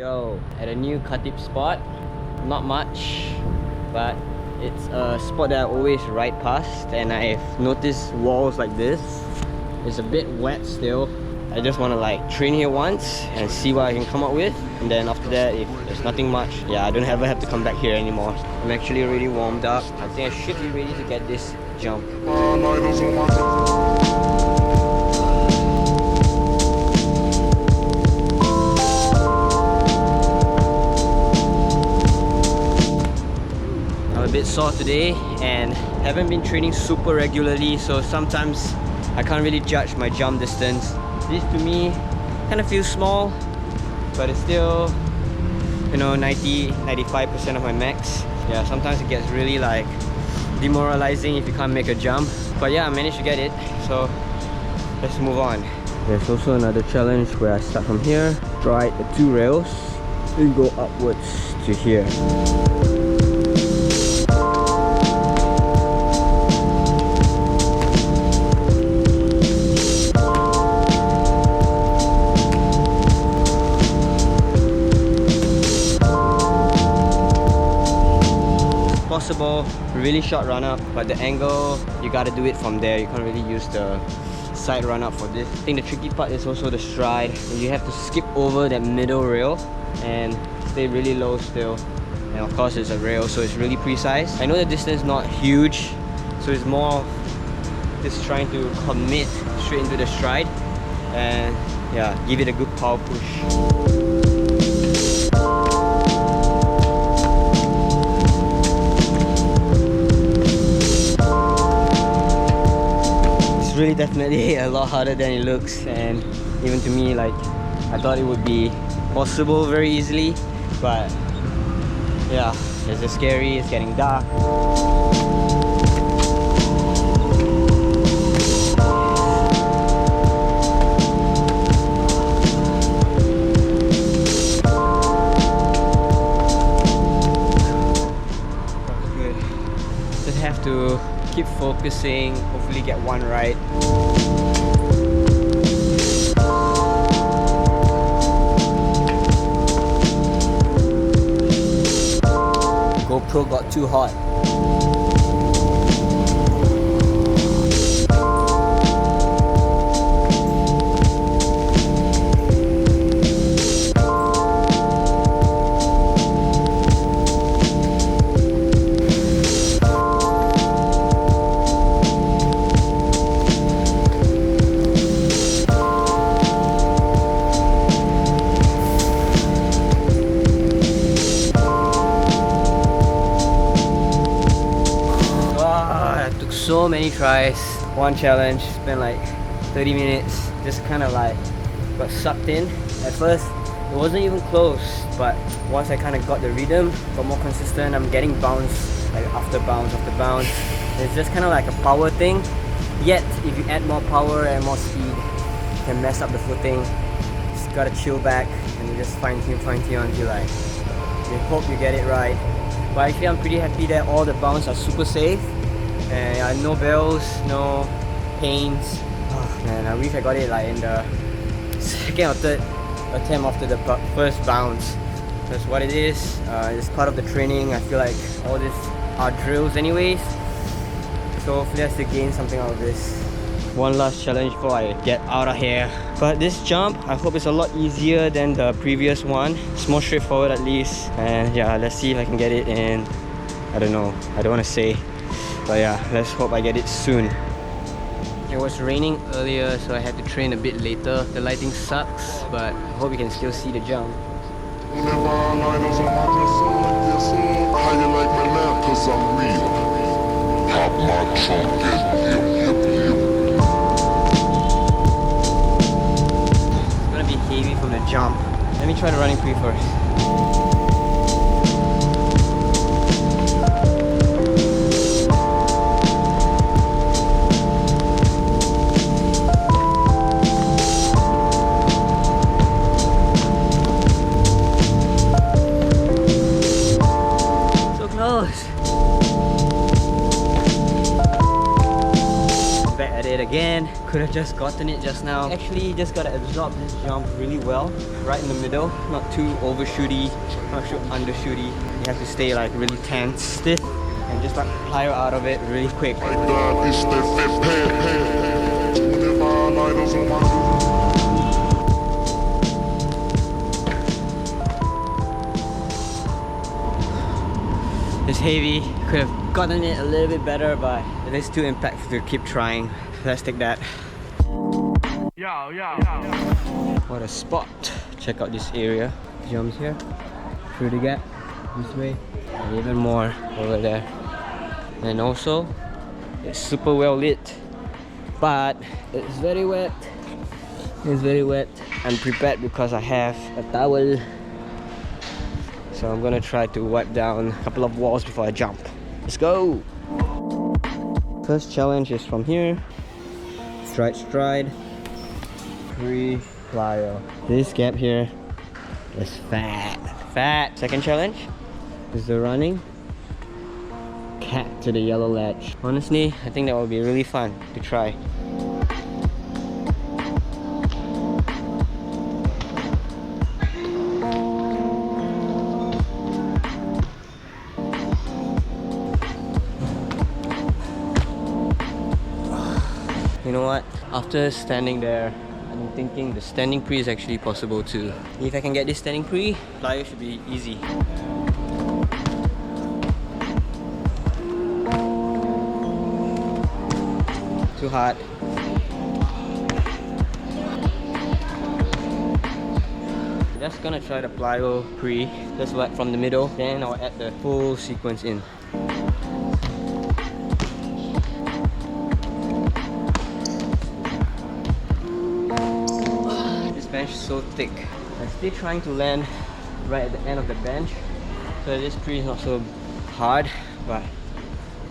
Yo, at a new Khatib spot. Not much, but it's a spot that I always ride past, and I've noticed walls like this. It's a bit wet still. I just want to like train here once and see what I can come up with, and then after that, if there's nothing much, yeah, I don't ever have to come back here anymore. I'm actually already warmed up. I think I should be ready to get this jump. I'm a bit sore today and haven't been training super regularly, so sometimes I can't really judge my jump distance. This to me kind of feels small, but it's still, you know, 90-95% of my max. Yeah, sometimes it gets really like demoralizing if you can't make a jump, but yeah, I managed to get it, so let's move on. There's also another challenge where I start from here, ride the 2 rails and go upwards to here. Possible, really short run up, but the angle, you gotta do it from there. You can't really use the side run up for this. I think the tricky part is also the stride. You have to skip over that middle rail and stay really low still. And of course it's a rail, so it's really precise. I know the distance is not huge, so it's more just trying to commit straight into the stride and yeah, give it a good power push. Really definitely a lot harder than it looks, and even to me, like, I thought it would be possible very easily, but yeah, it's just scary. It's getting dark. That's good. Just have to keep focusing, hopefully get one right. GoPro got too hot. So many tries, one challenge, spent like 30 minutes, just kind of like got sucked in. At first, it wasn't even close, but once I kind of got the rhythm, got more consistent, I'm getting bounce, like after bounce after bounce. It's just kind of like a power thing, yet if you add more power and more speed, you can mess up the footing. Just gotta chill back and just fine tune until like, you hope you get it right. But actually I'm pretty happy that all the bounce are super safe. And no bells, no pains. Oh man, I wish I got it like in the second or third attempt after the first bounce. That's what it is. It's part of the training. I feel like all these are drills anyways. So hopefully I still gain something out of this. One last challenge before I get out of here. But this jump, I hope it's a lot easier than the previous one. It's more straightforward at least. And yeah, let's see if I can get it in. I don't know. I don't want to say. But yeah, let's hope I get it soon. It was raining earlier, so I had to train a bit later. The lighting sucks, but I hope you can still see the jump. It's gonna be heavy from the jump. Let me try the running pre first. Back at it again. Could have just gotten it just now. Actually, just gotta absorb this jump really well, right in the middle. Not too overshooty, not too undershooty. You have to stay like really tense, stiff, and just like plyo out of it really quick. It's heavy. Could have gotten it a little bit better, but it is too impactful to keep trying. Let's take that. What a spot. Check out this area. Jumps here, through the gap, this way, and even more over there. And also, it's super well lit, but it's very wet. It's very wet. I'm prepared because I have a towel. So I'm gonna try to wipe down a couple of walls before I jump. Let's go! First challenge is from here. Stride. Pre-plyo. This gap here is fat. Second challenge is the running cat to the yellow ledge. Honestly, I think that will be really fun to try. You know what? After standing there, I'm thinking the standing pre is actually possible too. If I can get this standing pre, plyo should be easy. Too hard. Just gonna try the plyo pre, just like from the middle, then I'll add the full sequence in. Bench is so thick. I'm still trying to land right at the end of the bench, so this pre is not so hard, but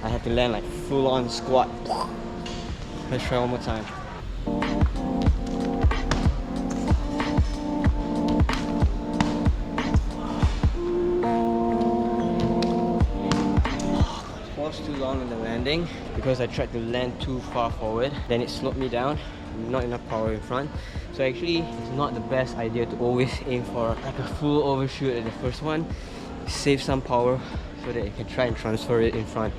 I have to land like full on squat. Let's try one more time. Paused too long in the landing because I tried to land too far forward, then it slowed me down. Not enough power in front, so actually it's not the best idea to always aim for like a full overshoot at the first one. Save some power so that you can try and transfer it in front.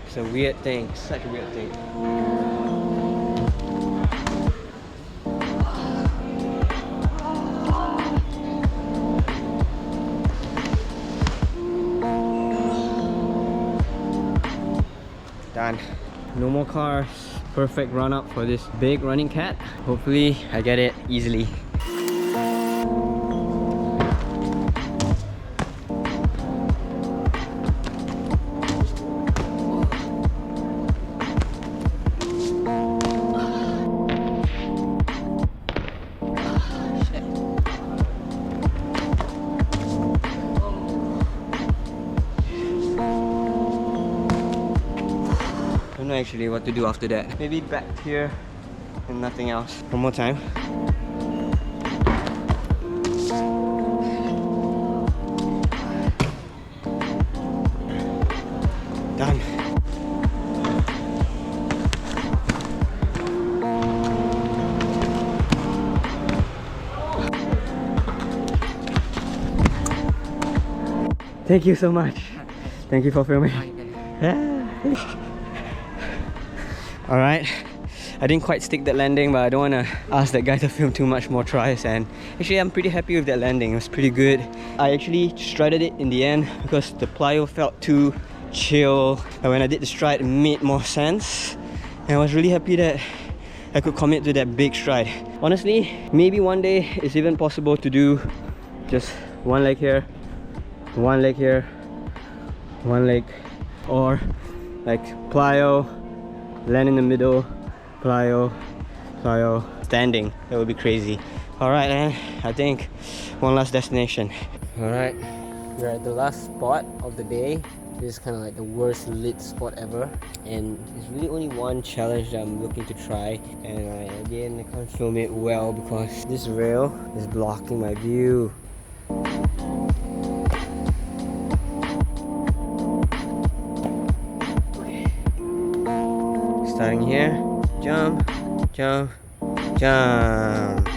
It's a weird thing, such a weird thing. Done. No more cars. Perfect run up for this big running cat. Hopefully I get it easily. I don't know actually what to do after that. Maybe back here and nothing else. One more time. Done. Thank you so much. Thank you for filming. Alright, I didn't quite stick that landing, but I don't want to ask that guy to film too much more tries, and actually I'm pretty happy with that landing. It was pretty good. I actually strided it in the end because the plyo felt too chill, and when I did the stride it made more sense, and I was really happy that I could commit to that big stride. Honestly, maybe one day it's even possible to do just one leg here, one leg here, one leg, or like plyo, land in the middle, plyo, standing. That would be crazy. Alright, and I think one last destination. Alright, we're at the last spot of the day. This is kind of like the worst lit spot ever, and there's really only one challenge that I'm looking to try, and again I can't film it well because this rail is blocking my view. Starting here, jump, jump, jump.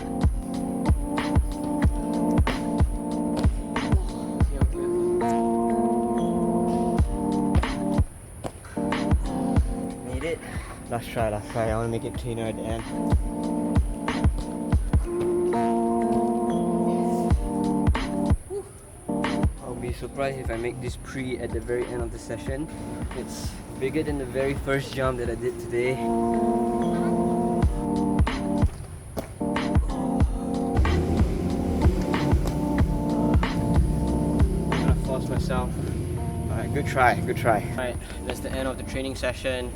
Made it. Last try. I want to make it cleaner at the end. I'll be surprised if I make this pre at the very end of the session. It's bigger than the very first jump that I did today. I'm gonna force myself. Alright, good try. Alright, that's the end of the training session.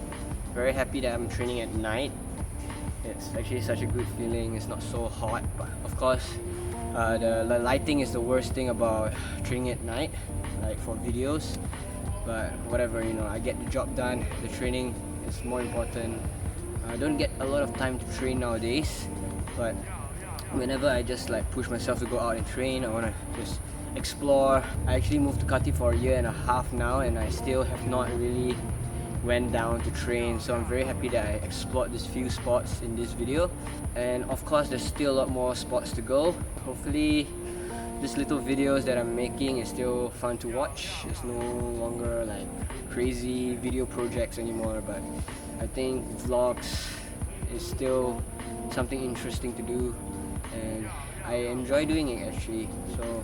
Very happy that I'm training at night. It's actually such a good feeling. It's not so hot, but of course the lighting is the worst thing about training at night, like for videos. But whatever, you know, I get the job done. The training is more important. I don't get a lot of time to train nowadays, but whenever I just like push myself to go out and train, I want to just explore. I actually moved to Kati for 1.5 years now, and I still have not really went down to train, so I'm very happy that I explored these few spots in this video. And of course there's still a lot more spots to go. Hopefully these little videos that I'm making is still fun to watch. It's no longer like crazy video projects anymore, but I think vlogs is still something interesting to do, and I enjoy doing it actually. So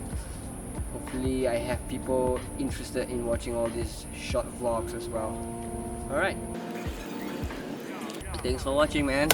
hopefully I have people interested in watching all these short vlogs as well. Alright, thanks for watching, man.